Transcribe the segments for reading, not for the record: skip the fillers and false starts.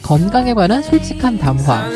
건강에 관한 솔직한 담화.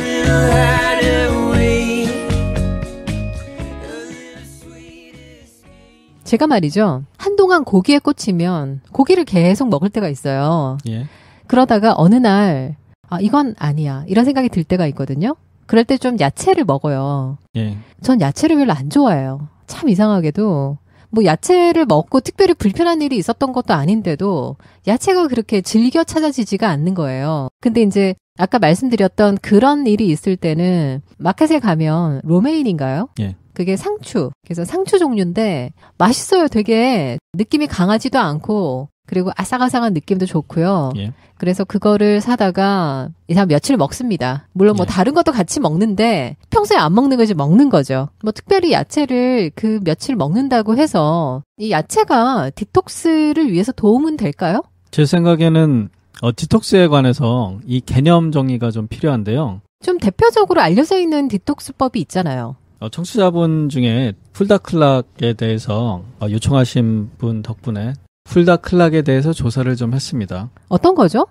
제가 말이죠. 한동안 고기에 꽂히면 고기를 계속 먹을 때가 있어요. 예. 그러다가 어느 날 이건 아니야 이런 생각이 들 때가 있거든요. 그럴 때 좀 야채를 먹어요. 예. 전 야채를 별로 안 좋아해요. 참 이상하게도 뭐 야채를 먹고 특별히 불편한 일이 있었던 것도 아닌데도 야채가 그렇게 즐겨 찾아지지가 않는 거예요. 근데 이제 아까 말씀드렸던 그런 일이 있을 때는 마켓에 가면 로메인인가요? 예. 그게 상추. 그래서 상추 종류인데 맛있어요. 되게 느낌이 강하지도 않고 그리고 아삭아삭한 느낌도 좋고요. 예. 그래서 그거를 사다가 이상 며칠 먹습니다. 물론 뭐 예. 다른 것도 같이 먹는데 평소에 안 먹는 거지 먹는 거죠. 뭐 특별히 야채를 그 며칠 먹는다고 해서 이 야채가 디톡스를 위해서 도움은 될까요? 제 생각에는 디톡스에 관해서 이 개념 정의가 좀 필요한데요. 좀 대표적으로 알려져 있는 디톡스법이 있잖아요. 청취자분 중에 풀다클락에 대해서 요청하신 분 덕분에 풀다클락에 대해서 조사를 좀 했습니다. 어떤 거죠?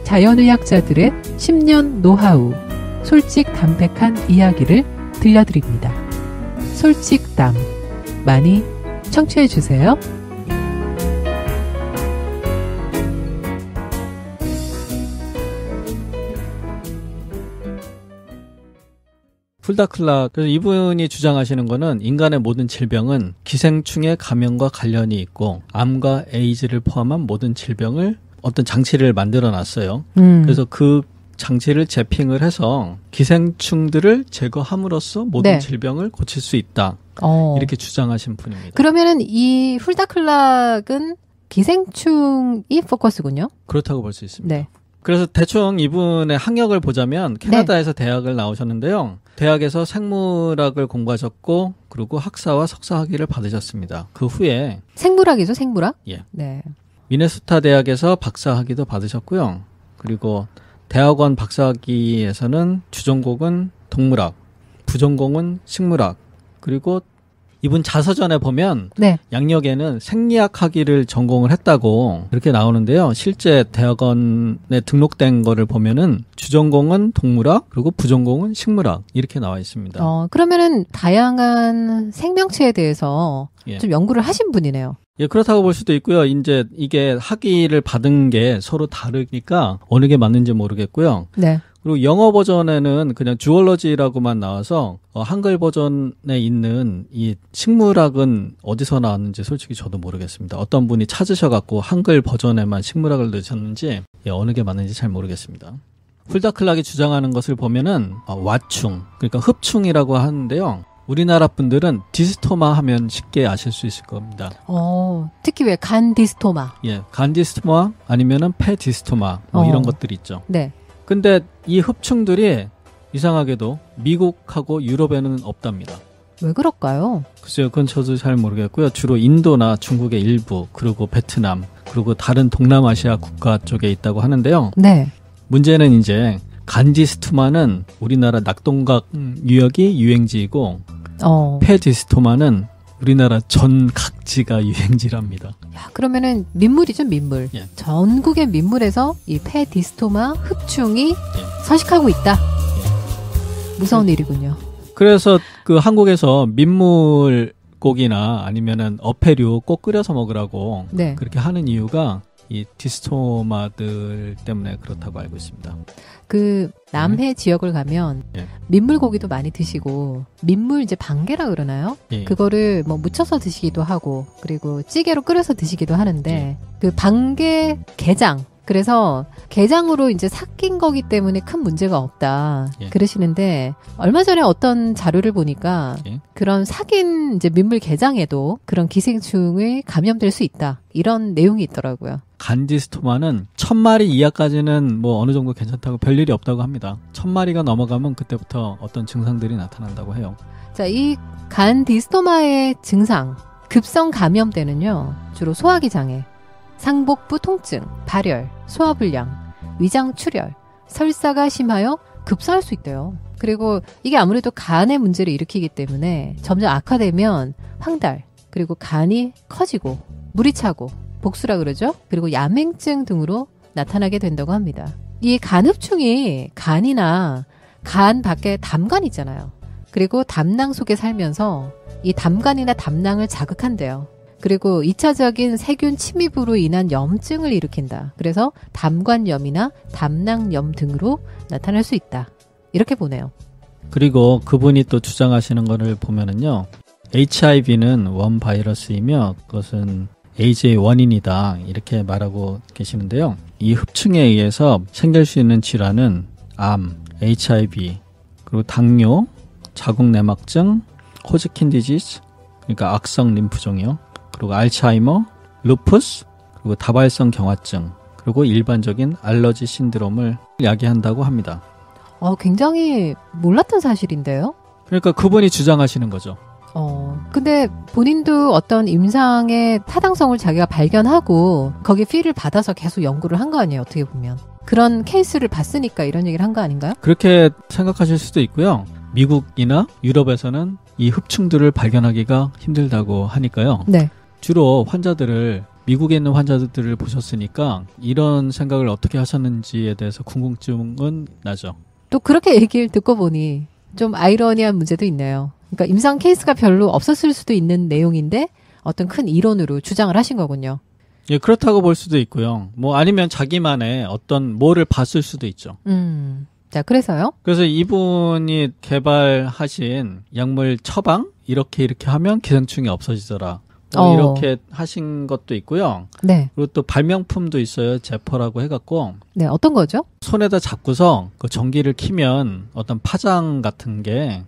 자연의학자들의 10년 노하우, 솔직 담백한 이야기를 들려드립니다. 솔직담, 많이 청취해주세요. 풀다클락, 그래서 이분이 주장하시는 거는 인간의 모든 질병은 기생충의 감염과 관련이 있고 암과 에이즈를 포함한 모든 질병을 어떤 장치를 만들어 놨어요. 그래서 그 장치를 재핑을 해서 기생충들을 제거함으로써 모든 네. 질병을 고칠 수 있다. 이렇게 주장하신 분입니다. 그러면은 이 풀다클락은 기생충이 포커스군요. 그렇다고 볼 수 있습니다. 네. 그래서 대충 이분의 학력을 보자면 캐나다에서 대학을 나오셨는데요. 대학에서 생물학을 공부하셨고 그리고 학사와 석사 학위를 받으셨습니다. 그 후에 생물학이죠, 생물학? 예. 네. 미네소타 대학에서 박사 학위도 받으셨고요. 그리고 대학원 박사 학위에서는 주전공은 동물학, 부전공은 식물학, 그리고 이분 자서전에 보면 네. 양력에는 생리학 학위를 전공을 했다고 그렇게 나오는데요. 실제 대학원에 등록된 거를 보면은 주전공은 동물학 그리고 부전공은 식물학 이렇게 나와 있습니다. 그러면은 다양한 생명체에 대해서 예. 좀 연구를 하신 분이네요. 예, 그렇다고 볼 수도 있고요. 이제 이게 학위를 받은 게 서로 다르니까 어느 게 맞는지 모르겠고요. 네. 그리고 영어 버전에는 그냥 주얼러지라고만 나와서 한글 버전에 있는 이 식물학은 어디서 나왔는지 솔직히 저도 모르겠습니다. 어떤 분이 찾으셔갖고 한글 버전에만 식물학을 넣으셨는지 어느 게 맞는지 잘 모르겠습니다. 풀다클락이 주장하는 것을 보면은 와충, 그러니까 흡충이라고 하는데요. 우리나라 분들은 디스토마 하면 쉽게 아실 수 있을 겁니다. 특히 왜 간 디스토마. 예, 간 디스토마 아니면은 폐 디스토마 이런 것들이 있죠. 네. 근데 이 흡충들이 이상하게도 미국하고 유럽에는 없답니다. 왜 그럴까요? 글쎄요, 그건 저도 잘 모르겠고요. 주로 인도나 중국의 일부, 그리고 베트남, 그리고 다른 동남아시아 국가 쪽에 있다고 하는데요. 네. 문제는 이제 간디스토마는 우리나라 낙동강 유역이 유행지이고 페디스토마는 우리나라 전 각지가 유행지랍니다. 야, 그러면은 민물이죠, 민물. 예. 전국의 민물에서 이 페디스토마 흡충이 서식하고 있다. 무서운 일이군요. 그래서 그 한국에서 민물고기나 아니면은 어패류 꼭 끓여서 먹으라고 네. 그렇게 하는 이유가 이 디스토마들 때문에 그렇다고 알고 있습니다. 그 남해 지역을 가면 예. 민물고기도 많이 드시고 민물 이제 방개라 그러나요? 예. 그거를 뭐 무쳐서 드시기도 하고 그리고 찌개로 끓여서 드시기도 하는데 그 방개 게장 그래서 게장으로 이제 삭힌 거기 때문에 큰 문제가 없다 예. 그러시는데 얼마 전에 어떤 자료를 보니까 예. 그런 삭인 이제 민물 게장에도 그런 기생충이 감염될 수 있다 이런 내용이 있더라고요. 간디스토마는 1000마리 이하까지는 뭐 어느 정도 괜찮다고 별일이 없다고 합니다. 1000마리가 넘어가면 그때부터 어떤 증상들이 나타난다고 해요. 자, 이 간디스토마의 증상, 급성 감염 때는요, 주로 소화기 장애, 상복부 통증, 발열, 소화불량, 위장 출혈, 설사가 심하여 급사할 수 있대요. 그리고 이게 아무래도 간의 문제를 일으키기 때문에 점점 악화되면 황달, 그리고 간이 커지고 물이 차고 복수라 그러죠. 그리고 야맹증 등으로 나타나게 된다고 합니다. 이 간흡충이 간이나 간 밖에 담간 있잖아요. 그리고 담낭 속에 살면서 이 담간이나 담낭을 자극한대요. 그리고 2차적인 세균 침입으로 인한 염증을 일으킨다. 그래서 담관염이나 담낭염 등으로 나타날 수 있다. 이렇게 보네요. 그리고 그분이 또 주장하시는 거를 보면은요. HIV는 원 바이러스이며 그것은 에이즈의 원인이다. 이렇게 말하고 계시는데요. 이 흡충에 의해서 생길 수 있는 질환은 암, HIV, 그리고 당뇨, 자궁내막증, 호즈킨 디지즈, 그러니까 악성 림프종이요. 그리고 알츠하이머, 루푸스, 그리고 다발성 경화증, 그리고 일반적인 알러지 신드롬을 야기한다고 합니다. 굉장히 몰랐던 사실인데요. 그러니까 그분이 주장하시는 거죠. 근데 본인도 어떤 임상의 타당성을 자기가 발견하고 거기에 피를 받아서 계속 연구를 한 거 아니에요, 어떻게 보면. 그런 케이스를 봤으니까 이런 얘기를 한 거 아닌가요? 그렇게 생각하실 수도 있고요. 미국이나 유럽에서는 이 흡충들을 발견하기가 힘들다고 하니까요. 네. 주로 환자들을 미국에 있는 환자들을 보셨으니까 이런 생각을 어떻게 하셨는지에 대해서 궁금증은 나죠. 또 그렇게 얘기를 듣고 보니 좀 아이러니한 문제도 있네요. 그러니까 임상 케이스가 별로 없었을 수도 있는 내용인데 어떤 큰 이론으로 주장을 하신 거군요. 예, 그렇다고 볼 수도 있고요. 뭐 아니면 자기만의 어떤 뭐를 봤을 수도 있죠. 자, 그래서요? 그래서 이분이 개발하신 약물 처방 이렇게 하면 기생충이 없어지더라. 이렇게 하신 것도 있고요. 네. 그리고 또 발명품도 있어요. 제퍼라고 해갖고. 네, 어떤 거죠? 손에다 잡고서 그 전기를 키면 어떤 파장 같은 게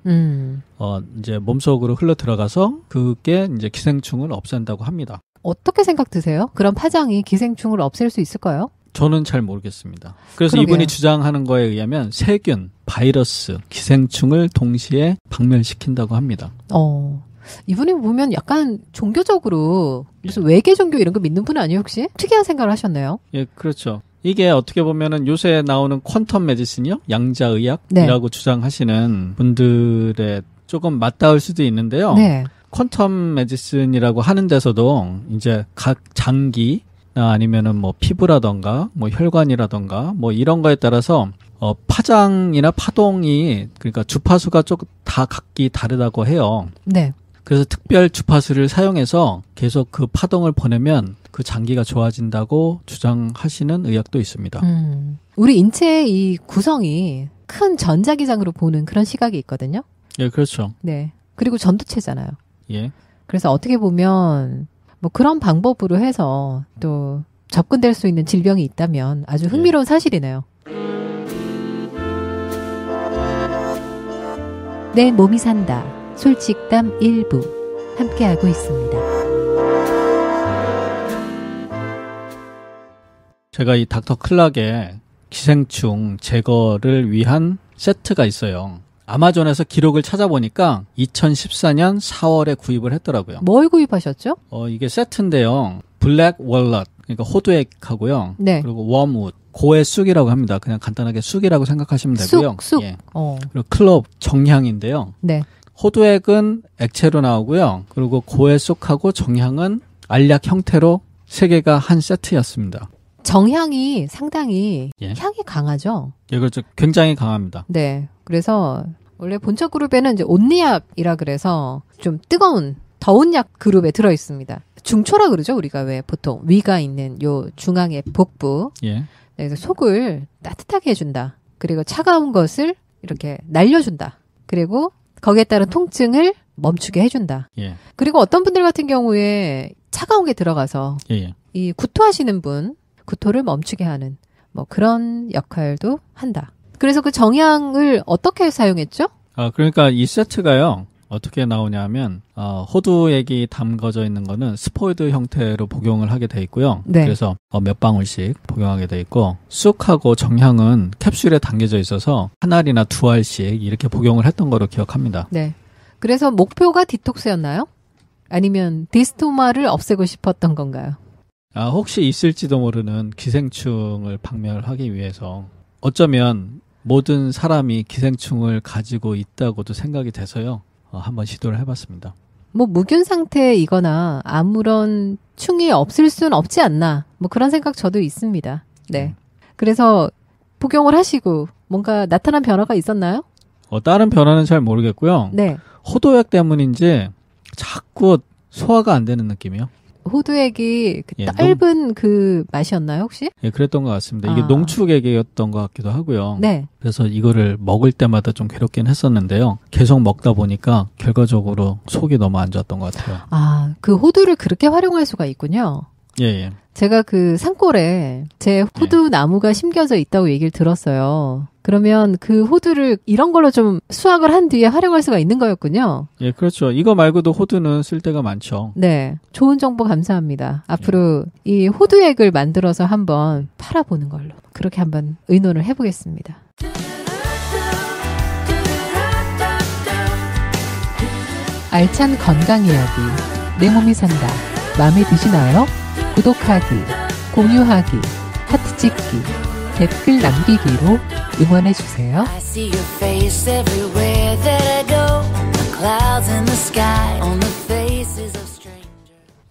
이제 몸속으로 흘러 들어가서 그게 이제 기생충을 없앤다고 합니다. 어떻게 생각 드세요? 그런 파장이 기생충을 없앨 수 있을까요? 저는 잘 모르겠습니다. 그래서 그러게요. 이분이 주장하는 거에 의하면 세균, 바이러스, 기생충을 동시에 박멸시킨다고 합니다. 이분이 보면 약간 종교적으로 무슨 외계 종교 이런 거 믿는 분 아니에요, 혹시? 특이한 생각을 하셨네요. 예, 그렇죠. 이게 어떻게 보면은 요새 나오는 퀀텀 메디슨이요? 양자의학이라고 네. 주장하시는 분들의 조금 맞닿을 수도 있는데요. 네. 퀀텀 메디슨이라고 하는 데서도 이제 각 장기나 아니면은 뭐 피부라던가 뭐 혈관이라던가 뭐 이런 거에 따라서 파장이나 파동이 그러니까 주파수가 조금 다 각기 다르다고 해요. 네. 그래서 특별 주파수를 사용해서 계속 그 파동을 보내면 그 장기가 좋아진다고 주장하시는 의학도 있습니다. 우리 인체의 이 구성이 큰 전자기장으로 보는 그런 시각이 있거든요. 예, 그렇죠. 네. 그리고 전도체잖아요. 예. 그래서 어떻게 보면 뭐 그런 방법으로 해서 또 접근될 수 있는 질병이 있다면 아주 흥미로운 사실이네요. 내 몸이 산다. 솔직담 일부 함께하고 있습니다. 제가 이 닥터 클락의 기생충 제거를 위한 세트가 있어요. 아마존에서 기록을 찾아보니까 2014년 4월에 구입을 했더라고요. 뭘 구입하셨죠? 이게 세트인데요. 블랙 월넛, 그러니까 호두액하고요. 네. 그리고 웜우드, 고의 쑥이라고 합니다. 그냥 간단하게 쑥이라고 생각하시면 되고요. 쑥. 예. 그리고 클럽, 정향인데요. 네. 호두액은 액체로 나오고요. 그리고 고의 쑥하고 정향은 알약 형태로 세 개가 한 세트였습니다. 정향이 상당히 예. 향이 강하죠? 예, 그렇죠. 굉장히 강합니다. 네. 그래서 원래 본적 그룹에는 이제 온리약이라 그래서 좀 뜨거운, 더운 약 그룹에 들어 있습니다. 중초라 그러죠? 우리가 왜 보통 위가 있는 요 중앙의 복부. 예. 그래서 속을 따뜻하게 해준다. 그리고 차가운 것을 이렇게 날려준다. 그리고 거기에 따른 통증을 멈추게 해준다. 예. 그리고 어떤 분들 같은 경우에 차가운 게 들어가서 예. 이 구토하시는 분, 구토를 멈추게 하는 뭐 그런 역할도 한다. 그래서 그 정향을 어떻게 사용했죠? 그러니까 이 세트가요. 어떻게 나오냐면 호두액이 담궈져 있는 거는 스포이드 형태로 복용을 하게 돼 있고요. 네. 그래서 몇 방울씩 복용하게 돼 있고 쑥하고 정향은 캡슐에 담겨져 있어서 한 알이나 두 알씩 이렇게 복용을 했던 거로 기억합니다. 네. 그래서 목표가 디톡스였나요? 아니면 디스토마를 없애고 싶었던 건가요? 혹시 있을지도 모르는 기생충을 박멸하기 위해서 어쩌면 모든 사람이 기생충을 가지고 있다고도 생각이 돼서요. 한번 시도를 해봤습니다. 뭐 무균 상태이거나 아무런 충이 없을 수는 없지 않나. 뭐 그런 생각 저도 있습니다. 네. 그래서 복용을 하시고 뭔가 나타난 변화가 있었나요? 다른 변화는 잘 모르겠고요. 네. 호도약 때문인지 자꾸 소화가 안 되는 느낌이요. 호두액이 그 예, 짧은 그 맛이었나요, 혹시? 예, 그랬던 것 같습니다. 이게 아. 농축액이었던 것 같기도 하고요. 네. 그래서 이거를 먹을 때마다 좀 괴롭긴 했었는데요. 계속 먹다 보니까 결과적으로 속이 너무 안 좋았던 것 같아요. 아, 그 호두를 그렇게 활용할 수가 있군요. 예, 예. 제가 그 산골에 제 호두 나무가 심겨져 있다고 얘기를 들었어요. 그러면 그 호두를 이런 걸로 좀 수확을 한 뒤에 활용할 수가 있는 거였군요. 예, 그렇죠. 이거 말고도 호두는 쓸 데가 많죠. 네. 좋은 정보 감사합니다. 앞으로 이 호두액을 만들어서 한번 팔아보는 걸로 그렇게 한번 의논을 해보겠습니다. 알찬 건강 이야기 내 몸이 산다. 마음에 드시나요? 구독하기, 공유하기, 하트 찍기, 댓글 남기기로 응원해주세요. I see your face everywhere that I go. The clouds in the sky on the faces of strangers.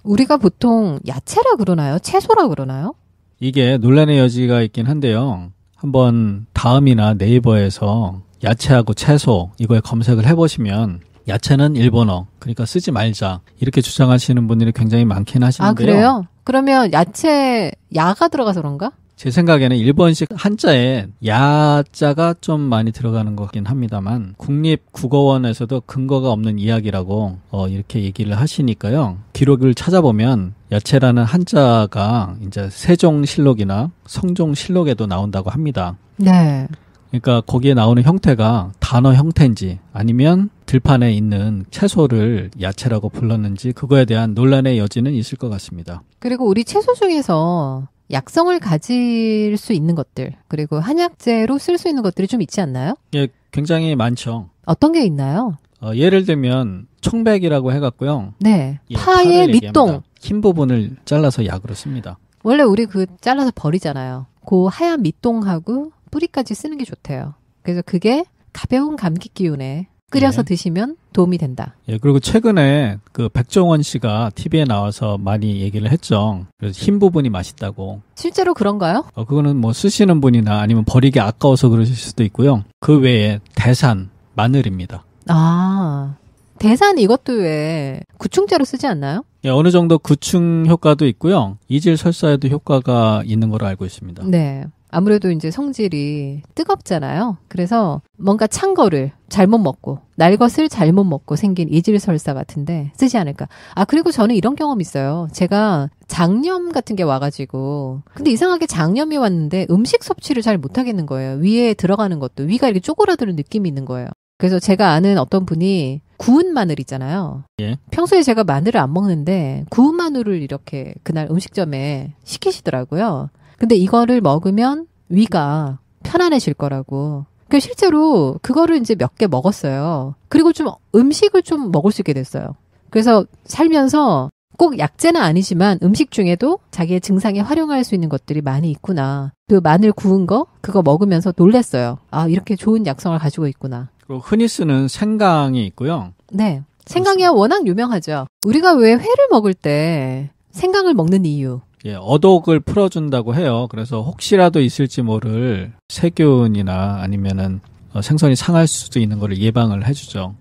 우리가 보통 야채라 그러나요? 채소라 그러나요? 이게 논란의 여지가 있긴 한데요. 한번 다음이나 네이버에서 야채하고 채소 이거에 검색을 해보시면 야채는 일본어, 그러니까 쓰지 말자 이렇게 주장하시는 분들이 굉장히 많긴 하시는데요. 아, 그래요? 그러면 야채 야가 들어가서 그런가? 제 생각에는 일본식 한자에 야자가 좀 많이 들어가는 것 같긴 합니다만 국립국어원에서도 근거가 없는 이야기라고 이렇게 얘기를 하시니까요. 기록을 찾아보면 야채라는 한자가 이제 세종실록이나 성종실록에도 나온다고 합니다. 네. 그러니까 거기에 나오는 형태가 단어 형태인지 아니면 들판에 있는 채소를 야채라고 불렀는지 그거에 대한 논란의 여지는 있을 것 같습니다. 그리고 우리 채소 중에서 약성을 가질 수 있는 것들, 그리고 한약재로 쓸 수 있는 것들이 좀 있지 않나요? 예, 굉장히 많죠. 어떤 게 있나요? 예를 들면 청백이라고 해갖고요. 네. 예, 파의 파를 밑동. 얘기합니다. 흰 부분을 잘라서 약으로 씁니다. 원래 우리 그 잘라서 버리잖아요. 그 하얀 밑동하고 뿌리까지 쓰는 게 좋대요. 그래서 그게 가벼운 감기 기운에 끓여서 네. 드시면 도움이 된다. 예, 그리고 최근에 그 백종원 씨가 TV에 나와서 많이 얘기를 했죠. 그래서 흰 부분이 맛있다고. 실제로 그런가요? 그거는 뭐 쓰시는 분이나 아니면 버리기 아까워서 그러실 수도 있고요. 그 외에 대산, 마늘입니다. 아, 대산 이것도 왜 구충제로 쓰지 않나요? 예, 어느 정도 구충 효과도 있고요. 이질 설사에도 효과가 있는 걸로 알고 있습니다. 네. 아무래도 이제 성질이 뜨겁잖아요. 그래서 뭔가 찬 거를 잘못 먹고 날 것을 잘못 먹고 생긴 이질설사 같은데 쓰지 않을까. 아, 그리고 저는 이런 경험 있어요. 제가 장염 같은 게 와가지고 근데 이상하게 장염이 왔는데 음식 섭취를 잘 못하겠는 거예요. 위에 들어가는 것도 위가 이렇게 쪼그라드는 느낌이 있는 거예요. 그래서 제가 아는 어떤 분이 구운 마늘 있잖아요. 예. 평소에 제가 마늘을 안 먹는데 구운 마늘을 이렇게 그날 음식점에 시키시더라고요. 근데 이거를 먹으면 위가 편안해질 거라고. 그러니까 실제로 그거를 이제 몇 개 먹었어요. 그리고 좀 음식을 좀 먹을 수 있게 됐어요. 그래서 살면서 꼭 약재는 아니지만 음식 중에도 자기의 증상에 활용할 수 있는 것들이 많이 있구나. 그 마늘 구운 거 그거 먹으면서 놀랬어요. 아, 이렇게 좋은 약성을 가지고 있구나. 그리고 흔히 쓰는 생강이 있고요. 네. 생강이야 워낙 유명하죠. 우리가 왜 회를 먹을 때 생강을 먹는 이유. 예, 어독을 풀어준다고 해요. 그래서 혹시라도 있을지 모를 세균이나 아니면은 생선이 상할 수도 있는 거를 예방을 해주죠.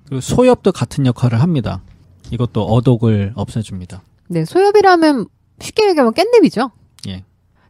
그리고 소엽도 같은 역할을 합니다. 이것도 어독을 없애줍니다. 네, 소엽이라면 쉽게 얘기하면 깻잎이죠. 예.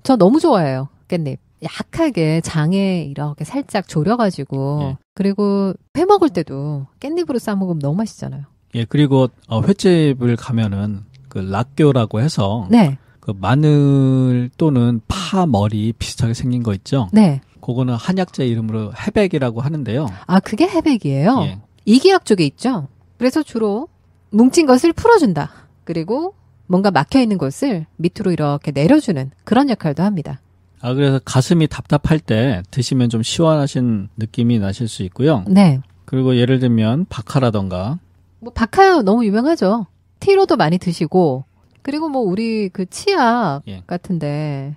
저 너무 좋아해요. 깻잎. 약하게 장에 이렇게 살짝 졸여가지고 예. 그리고 회 먹을 때도 깻잎으로 싸 먹으면 너무 맛있잖아요. 예, 그리고 횟집을 가면은 그 락교라고 해서 네, 그 마늘 또는 파 머리 비슷하게 생긴 거 있죠. 네. 그거는 한약재 이름으로 해백이라고 하는데요. 아, 그게 해백이에요. 예. 이기약 쪽에 있죠. 그래서 주로 뭉친 것을 풀어준다. 그리고 뭔가 막혀 있는 것을 밑으로 이렇게 내려주는 그런 역할도 합니다. 아, 그래서 가슴이 답답할 때 드시면 좀 시원하신 느낌이 나실 수 있고요. 네. 그리고 예를 들면 박하라던가. 뭐 박하 너무 유명하죠. 티로도 많이 드시고 그리고 뭐 우리 그 치약 예. 같은데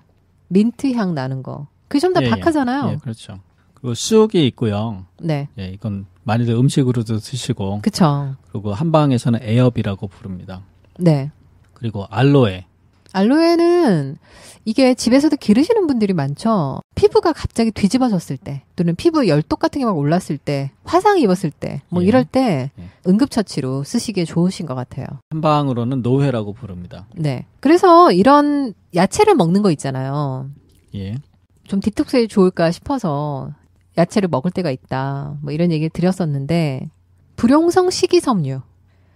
민트 향 나는 거. 그게 전부 다 예, 박하잖아요. 예, 그렇죠. 그리고 쑥이 있고요. 네. 예, 이건 많이들 음식으로도 드시고. 그쵸. 그리고 한방에서는 애엽이라고 부릅니다. 네. 그리고 알로에. 알로에는 이게 집에서도 기르시는 분들이 많죠. 피부가 갑자기 뒤집어졌을 때 또는 피부 열독 같은 게 막 올랐을 때 화상 입었을 때 뭐 예. 이럴 때 예. 응급처치로 쓰시기에 좋으신 것 같아요. 한방으로는 노회라고 부릅니다. 네. 그래서 이런 야채를 먹는 거 있잖아요. 예. 좀 디톡스에 좋을까 싶어서 야채를 먹을 때가 있다. 뭐 이런 얘기를 드렸었는데 불용성 식이섬유.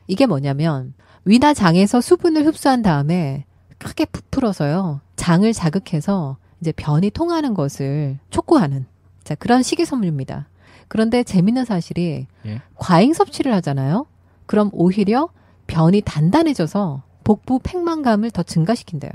이게 뭐냐면 위나 장에서 수분을 흡수한 다음에 크게 부풀어서요. 장을 자극해서 이제 변이 통하는 것을 촉구하는 자, 그런 식이섬유입니다. 그런데 재밌는 사실이 예. 과잉 섭취를 하잖아요. 그럼 오히려 변이 단단해져서 복부 팽만감을 더 증가시킨대요.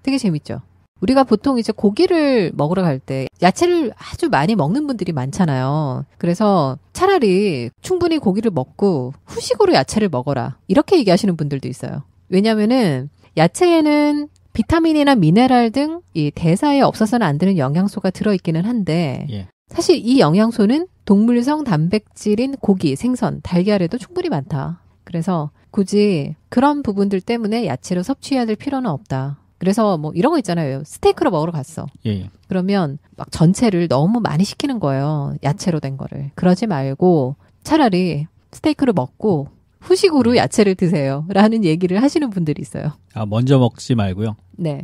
되게 재밌죠? 우리가 보통 이제 고기를 먹으러 갈 때 야채를 아주 많이 먹는 분들이 많잖아요. 그래서 차라리 충분히 고기를 먹고 후식으로 야채를 먹어라. 이렇게 얘기하시는 분들도 있어요. 왜냐면은 야채에는 비타민이나 미네랄 등 이 대사에 없어서는 안 되는 영양소가 들어있기는 한데 예. 사실 이 영양소는 동물성 단백질인 고기, 생선, 달걀에도 충분히 많다. 그래서 굳이 그런 부분들 때문에 야채로 섭취해야 될 필요는 없다. 그래서 뭐 이런 거 있잖아요. 스테이크로 먹으러 갔어. 예. 그러면 막 전체를 너무 많이 시키는 거예요. 야채로 된 거를. 그러지 말고 차라리 스테이크를 먹고 후식으로 야채를 드세요. 라는 얘기를 하시는 분들이 있어요. 아, 먼저 먹지 말고요. 네.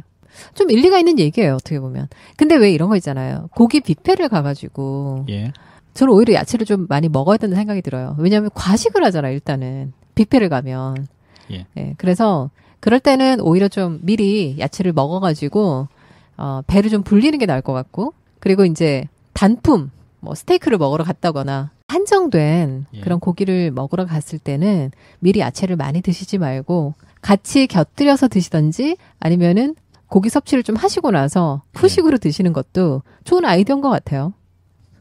좀 일리가 있는 얘기예요. 어떻게 보면. 근데 왜 이런 거 있잖아요. 고기 뷔페를 가가지고 예. 저는 오히려 야채를 좀 많이 먹어야 된다는 생각이 들어요. 왜냐하면 과식을 하잖아요. 일단은. 뷔페를 가면. 예. 네, 그래서 그럴 때는 오히려 좀 미리 야채를 먹어가지고 배를 좀 불리는 게 나을 것 같고 그리고 이제 단품 뭐 스테이크를 먹으러 갔다거나 한정된 예. 그런 고기를 먹으러 갔을 때는 미리 야채를 많이 드시지 말고 같이 곁들여서 드시던지 아니면은 고기 섭취를 좀 하시고 나서 후식으로 드시는 것도 좋은 아이디어인 것 같아요.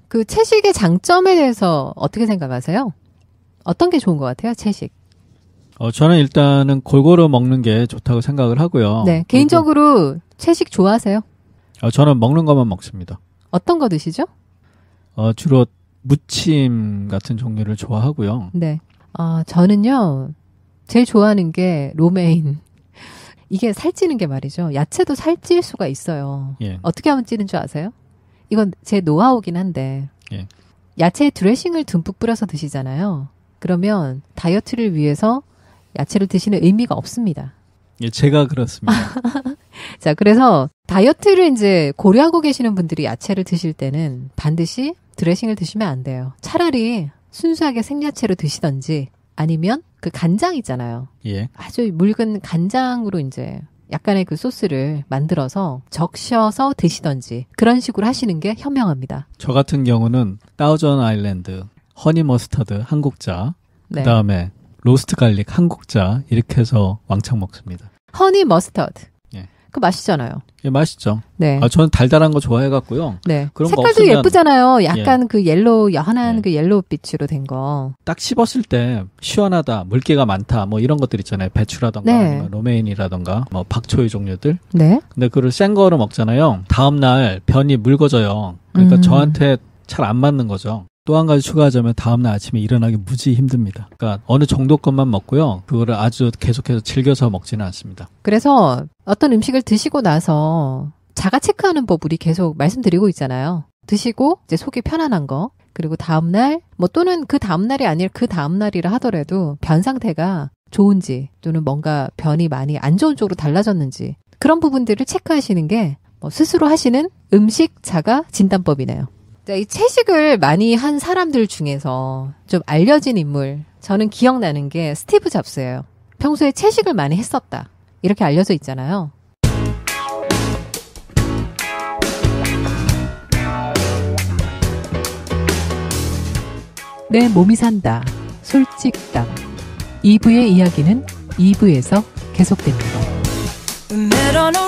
그 채식의 장점에 대해서 어떻게 생각하세요? 어떤 게 좋은 것 같아요, 채식? 저는 일단은 골고루 먹는 게 좋다고 생각을 하고요. 네, 개인적으로 채식 좋아하세요? 저는 먹는 것만 먹습니다. 어떤 거 드시죠? 주로 무침 같은 종류를 좋아하고요. 네. 저는요, 제일 좋아하는 게 로메인. 이게 살찌는 게 말이죠. 야채도 살찔 수가 있어요. 예. 어떻게 하면 찌는 줄 아세요? 이건 제 노하우긴 한데, 예. 야채에 드레싱을 듬뿍 뿌려서 드시잖아요. 그러면 다이어트를 위해서 야채를 드시는 의미가 없습니다. 예, 제가 그렇습니다. 자, 그래서 다이어트를 이제 고려하고 계시는 분들이 야채를 드실 때는 반드시 드레싱을 드시면 안 돼요. 차라리 순수하게 생야채로 드시던지 아니면 그 간장 있잖아요. 예. 아주 묽은 간장으로 이제 약간의 그 소스를 만들어서 적셔서 드시던지 그런 식으로 하시는 게 현명합니다. 저 같은 경우는 다우전 아일랜드, 허니 머스터드 한국자, 네. 그다음에 로스트 갈릭 한국자 이렇게 해서 왕창 먹습니다. 허니 머스터드. 예. 그거 맛있잖아요. 예, 맛있죠. 네. 저는 달달한 거 좋아해갖고요. 네. 그런 거 색깔도 없으면- 예쁘잖아요. 약간 그 옐로우, 연한 예. 그 옐로우빛으로 된 거. 딱 씹었을 때 시원하다, 물기가 많다, 뭐 이런 것들 있잖아요. 배추라던가 네. 아니면 로메인이라던가 뭐 박초이 종류들. 네. 근데 그걸 센 거로 먹잖아요. 다음 날 변이 묽어져요. 그러니까 저한테 잘 안 맞는 거죠. 또 한 가지 추가하자면 다음날 아침에 일어나기 무지 힘듭니다. 그러니까 어느 정도 것만 먹고요. 그거를 아주 계속해서 즐겨서 먹지는 않습니다. 그래서 어떤 음식을 드시고 나서 자가 체크하는 법 우리 계속 말씀드리고 있잖아요. 드시고 이제 속이 편안한 거 그리고 다음날 뭐 또는 그 다음날이 아닐 그 다음날이라 하더라도 변 상태가 좋은지 또는 뭔가 변이 많이 안 좋은 쪽으로 달라졌는지 그런 부분들을 체크하시는 게 뭐 스스로 하시는 음식 자가 진단법이네요. 자, 이 채식을 많이 한 사람들 중에서 좀 알려진 인물 저는 기억나는 게 스티브 잡스예요. 평소에 채식을 많이 했었다. 이렇게 알려져 있잖아요. 내 몸이 산다. 솔직담. 2부의 이야기는 2부에서 계속됩니다. We met on a